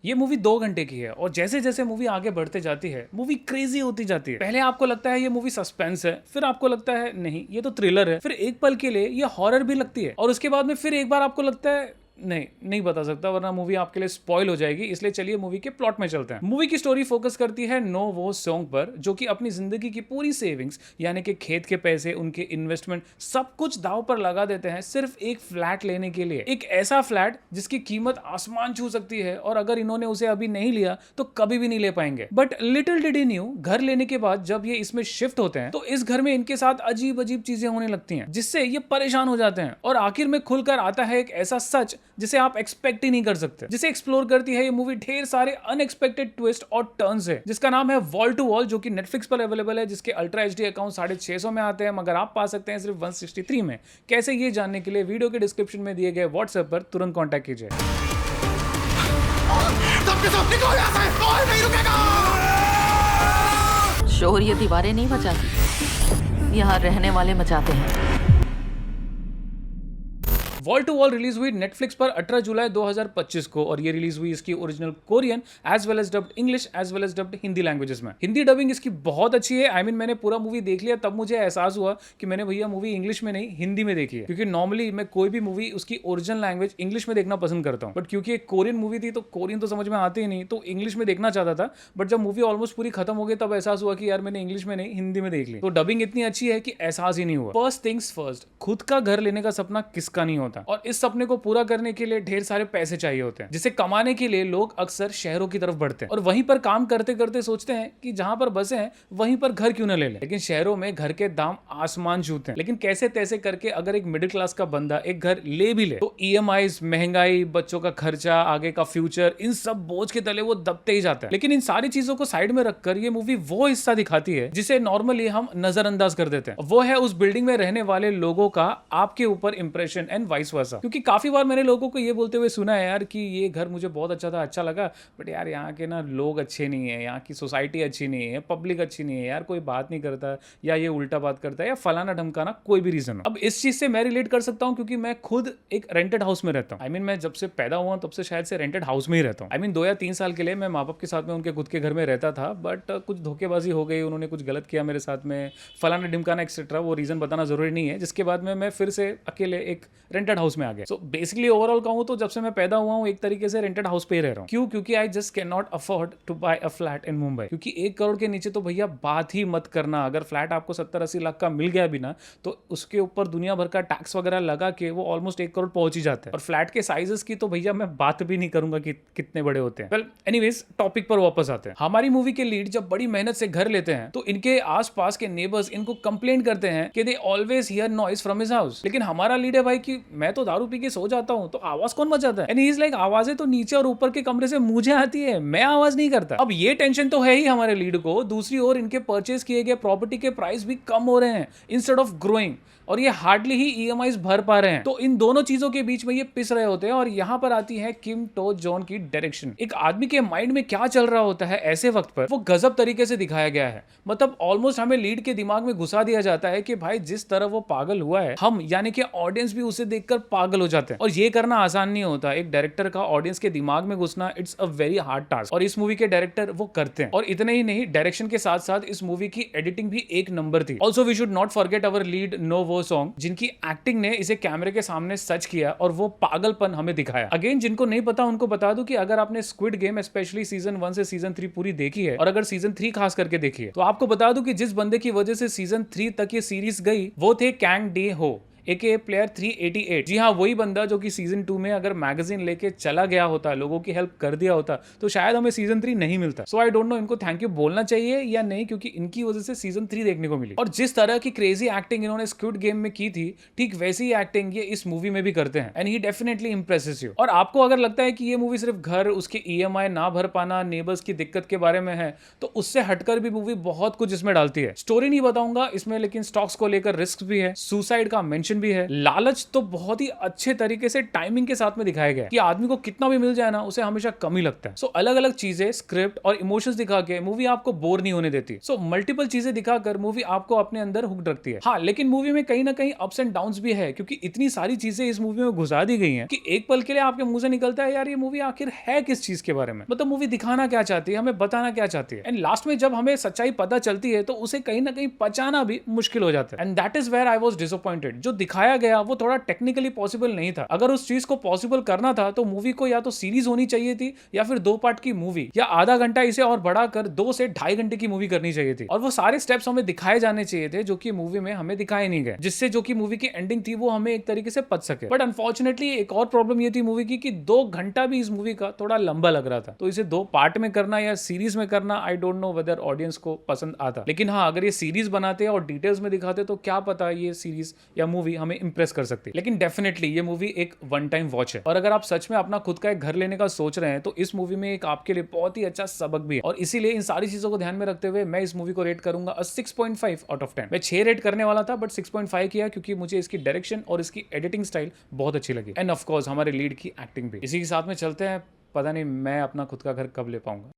ये मूवी 2 घंटे की है और जैसे जैसे मूवी आगे बढ़ते जाती है मूवी क्रेजी होती जाती है। पहले आपको लगता है ये मूवी सस्पेंस है, फिर आपको लगता है नहीं ये तो थ्रिलर है, फिर एक पल के लिए ये हॉरर भी लगती है और उसके बाद में फिर एक बार आपको लगता है नहीं बता सकता वरना मूवी आपके लिए स्पॉइल हो जाएगी, इसलिए चलिए मूवी के प्लॉट में चलते हैं। मूवी की स्टोरी फोकस करती है नो वो सॉन्ग पर, जो कि अपनी जिंदगी की पूरी सेविंग्स यानी कि खेत के पैसे, उनके इन्वेस्टमेंट सब कुछ दाव पर लगा देते हैं सिर्फ एक फ्लैट लेने के लिए। एक ऐसा फ्लैट जिसकी कीमत आसमान छू सकती है और अगर इन्होंने उसे अभी नहीं लिया तो कभी भी नहीं ले पाएंगे। But little did he new, घर लेने के बाद जब ये इसमें शिफ्ट होते हैं तो इस घर में इनके साथ अजीब अजीब चीजें होने लगती हैं जिससे ये परेशान हो जाते हैं और आखिर में खुलकर आता है एक ऐसा सच जिसे आप एक्सपेक्ट ही नहीं कर सकते। जिसे एक्सप्लोर करती है ये मूवी ढेर सारे अनएक्सपेक्टेड ट्विस्ट और टर्न्स है, जिसका नाम है वॉल टू वॉल, जो कि नेटफ्लिक्स पर अवेलेबल है, जिसके अल्ट्रा एचडी अकाउंट 650 में आते हैं मगर आप पा सकते हैं सिर्फ 163 में। कैसे ये जानने के लिए वीडियो के डिस्क्रिप्शन में दिए गए व्हाट्सएप पर तुरंत कॉन्टैक्ट कीजिए। शोर ये दीवारें नहीं मचाती, यहाँ रहने वाले मचाते हैं। वॉल टू वॉल रिलीज हुई नेटफ्लिक्स पर 18 जुलाई 2025 को और ये रिलीज हुई इसकी original Korean as well as dubbed English as well as dubbed Hindi languages में। हिंदी डबिंग इसकी बहुत अच्छी है। आई मीन मैंने पूरा मूवी देख लिया तब मुझे एहसास हुआ कि मैंने भैया मूवी इंग्लिश में नहीं हिंदी में देखी है, क्योंकि नॉर्मली मैं कोई भी मूवी उसकी ओरिजिनल लैंग्वेज इंग्लिश में देखना पसंद करता हूँ, बट क्योंकि एक कोरियन मूवी थी तो कोरियन तो समझ में आती ही नहीं, तो इंग्लिश में देखना चाहता था। बट जब मूवी ऑलमोस्ट पूरी खत्म हो गई तब एहसास हुआ कि यार मैंने इंग्लिश में नहीं हिंदी में देख ली। तो डबिंग इतनी अच्छी है कि एहसास ही नहीं हुआ। फर्स्ट थिंग्स फर्स्ट, खुद का घर लेने का सपना किसका नहीं होता, और इस सपने को पूरा करने के लिए ढेर सारे पैसे चाहिए होते हैं, जिसे कमाने के लिए लोग अक्सर शहरों की तरफ बढ़ते हैं और वहीं पर काम करते करते सोचते हैं कि जहां पर बसे हैं वहीं पर घर क्यों न ले लें। लेकिन शहरों में घर के दाम आसमान छूते हैं। लेकिन कैसे तैसे करके अगर एक मिडिल क्लास का बंदा एक घर ले भी ले तो ईएमआईज, महंगाई, बच्चों का खर्चा, आगे का फ्यूचर, इन सब बोझ के तले वो दबते ही जाता है। लेकिन इन सारी चीजों को साइड में रखकर ये मूवी वो हिस्सा दिखाती है जिसे नॉर्मली हम नजरअंदाज कर देते हैं। वो है उस बिल्डिंग में रहने वाले लोगों का आपके ऊपर इंप्रेशन एंड वाइस वर्सा। क्योंकि काफी बार मैंने लोगों को ये बोलते हुए सुना है यार कि ये घर मुझे बहुत अच्छा था, अच्छा लगा, बट यार यहाँ के ना लोग अच्छे नहीं है, यहाँ की सोसाइटी अच्छी नहीं है, पब्लिक अच्छी नहीं है, यार कोई बात नहीं करता, या ये उल्टा बात करता है, या फलाना ढमकाना, कोई भी रीजन हो। अब इस चीज से मैं रिलेट कर सकता हूँ क्योंकि मैं खुद एक रेंटेड हाउस में रहता हूँ। आई मीन मैं जब से पैदा हुआ तब से शायद से रेंटेड हाउस में ही रहता हूँ। आई मीन 2 या 3 साल के लिए मैं माँ बाप के साथ में उनके खुद के घर में रहता था, बट कुछ धोखेबाजी हो गई, उन्होंने कुछ गलत किया मेरे साथ में, फलाना ढिमकाना एक्सेट्रा, वो रीजन बताना जरूरी नहीं है, जिसके बाद में मैं फिर से अकेले एक रेंटेड हाउस में आ गया। सो बेसिकली ओवरऑल कहूँ तो जब से मैं पैदा हुआ हूँ एक तरीके से रेंटेड हाउस पे ही रह रहा हूँ। क्यों? क्योंकि I just can not afford to buy a flat in Mumbai. क्योंकि 1 करोड़ के नीचे तो भैया बात ही मत करना। अगर फ्लैट आपको 70-80 लाख का मिल गया भी ना तो उसके ऊपर दुनिया भर का टैक्स वगैरह लगा के वो ऑलमोस्ट 1 करोड़ पहुंच ही जाता है। और फ्लैट के साइजेस की तो भैया मैं बात भी नहीं करूंगा कि कितने बड़े होते हैं। वेल एनीवेज टॉपिक पर वापस आते हैं। हमारी मूवी के लीड जब बड़ी मेहनत से घर लेते हैं तो इनके आसपास के नेबर्स इनको कंप्लेन करते हैं कि they always here noise from his house. लेकिन हमारा लीड है भाई कि मैं तो दारू पी के सो जाता हूँ तो आवाज कौन बजाता है? एंड ही इज लाइक आवाजें तो नीचे और ऊपर के कमरे से मुझे आती है, मैं आवाज नहीं करता। अब ये टेंशन तो है ही हमारे लीड को। दूसरी ओर इनके परचेज किए गए प्रॉपर्टी के प्राइस भी कम हो रहे हैं इंस्टेड ऑफ ग्रोइंग, और ये हार्डली ही ईएमआईज भर पा रहे हैं। तो इन दोनों चीजों के बीच में ये पिस रहे होते हैं और यहाँ पर आती है किम टो जॉन की डायरेक्शन। एक आदमी के माइंड में क्या चल रहा होता है ऐसे वक्त पर, वो गजब तरीके से दिखाया गया है। मतलब ऑलमोस्ट हमें लीड के दिमाग में घुसा दिया जाता है कि भाई जिस तरह वो पागल हुआ है, हम यानी कि ऑडियंस भी उसे देखकर पागल हो जाते हैं। और ये करना आसान नहीं होता। एक डायरेक्टर का ऑडियंस के दिमाग में घुसना it's a very hard task, और इस मूवी के डायरेक्टर वो करते हैं। और इतना ही नहीं, डायरेक्शन के साथ साथ इस मूवी की एडिटिंग भी एक नंबर थी। Also we should not forget our lead नो वो सॉन्ग, जिनकी एक्टिंग ने इसे कैमरे के सामने सच किया और वो पागलपन हमें दिखाया। अगेन जिनको नहीं पता उनको बता दूं कि अगर आपने स्क्विड गेम स्पेशली सीजन 1 से सीजन 3 पूरी देखी है और अगर सीजन 3 खास करके देखी है तो आपको बता दूं कि जिस बंदे की वजह से सीजन 3 तक ये सीरीज गई वो थे कैंग डे हो एके प्लेयर 388। जी हाँ, वही बंदा जो कि सीजन 2 में अगर मैगजीन लेके चला गया होता, लोगों की हेल्प कर दिया होता तो शायद हमें सीजन 3 नहीं मिलता। सो आई डोंट नो इनको थैंक यू बोलना चाहिए या नहीं, क्योंकि इनकी वजह से सीजन 3 देखने को मिली। और जिस तरह की क्रेजी एक्टिंग इन्होंने स्क्विड गेम में की थी, ठीक वैसी एक्टिंग ये इस मूवी में भी करते हैं एंड ही डेफिनेटली इंप्रेसेस यू। और आपको अगर लगता है कि ये मूवी सिर्फ घर, उसके ईएमआई ना भर पाना, नेबर्स की दिक्कत के बारे में है, तो उससे हटकर भी मूवी बहुत कुछ इसमें डालती है। स्टोरी नहीं बताऊंगा इसमें, लेकिन स्टॉक्स को लेकर रिस्क भी है, सुसाइड का मेंशन टेंशन भी है। लालच तो बहुत ही अच्छे तरीके से टाइमिंग के साथ में दिखाया गया है कि आदमी को कितना भी मिल जाए ना उसे हमेशा कम ही लगता है। सो अलग अलग चीजें, स्क्रिप्ट और इमोशंस दिखा के मूवी आपको बोर नहीं होने देती। सो मल्टीपल चीजें दिखाकर मूवी आपको अपने अंदर हुक्ड रखती है। हाँ, लेकिन मूवी में कहीं ना कहीं अप्स एंड डाउन्स भी है, क्योंकि इतनी सारी चीजें इस मूवी में घुसा दी गई हैं कि एक पल के लिए आपके मुंह से निकलता है यार ये मूवी आखिर है किस चीज के बारे में, मतलब मूवी दिखाना क्या चाहती है, हमें बताना क्या चाहती है। एंड लास्ट में जब हमें सच्चाई पता चलती है तो उसे कहीं ना कहीं पचाना भी मुश्किल हो जाता है। And that is where I was disappointed. जो दिखाया गया वो थोड़ा टेक्निकली पॉसिबल नहीं था। अगर उस चीज को पॉसिबल करना था तो मूवी को या तो सीरीज होनी चाहिए थी या फिर 2 पार्ट की मूवी, या आधा घंटा इसे और बढ़ाकर 2 से 2.5 घंटे की मूवी करनी चाहिए थी। और वो सारे स्टेप्स हमें दिखाए जाने चाहिए थे जो कि मूवी में हमें दिखाए नहीं गए, जिससे जो कि मूवी की एंडिंग थी वो हमें एक तरीके से पच सके। बट अनफॉर्चुनेटली एक और प्रॉब्लम ये थी मूवी की कि 2 घंटा भी इस मूवी का थोड़ा लंबा लग रहा था। तो इसे 2 पार्ट में करना या सीरीज में करना, I don't know whether audience को पसंद आता। लेकिन हाँ, अगर ये सीरीज बनाते और डिटेल्स में दिखाते तो क्या पता ये सीरीज या मूवी हमें इंप्रेस कर सकती। लेकिन डेफिनेटली ये मूवी एक वन टाइम वॉच है। और अगर आप सच में अपना खुद का एक घर लेने का सोच रहे हैं तो इस मूवी में एक आपके लिए बहुत ही अच्छा सबक भी है। और इसीलिए इन सारी चीजों को ध्यान में रखते हुए मैं इस मूवी को रेट करूंगा 6.5 आउट ऑफ 10। मैं 6 रेट करने वाला था बट 6.5 किया क्योंकि मुझे इसकी डायरेक्शन और इसकी एडिटिंग स्टाइल बहुत अच्छी लगी। एंड ऑफ कोर्स हमारे लीड की एक्टिंग भी। इसी के साथ में चलते हैं, पता नहीं मैं अपना खुद का घर कब ले पाऊंगा।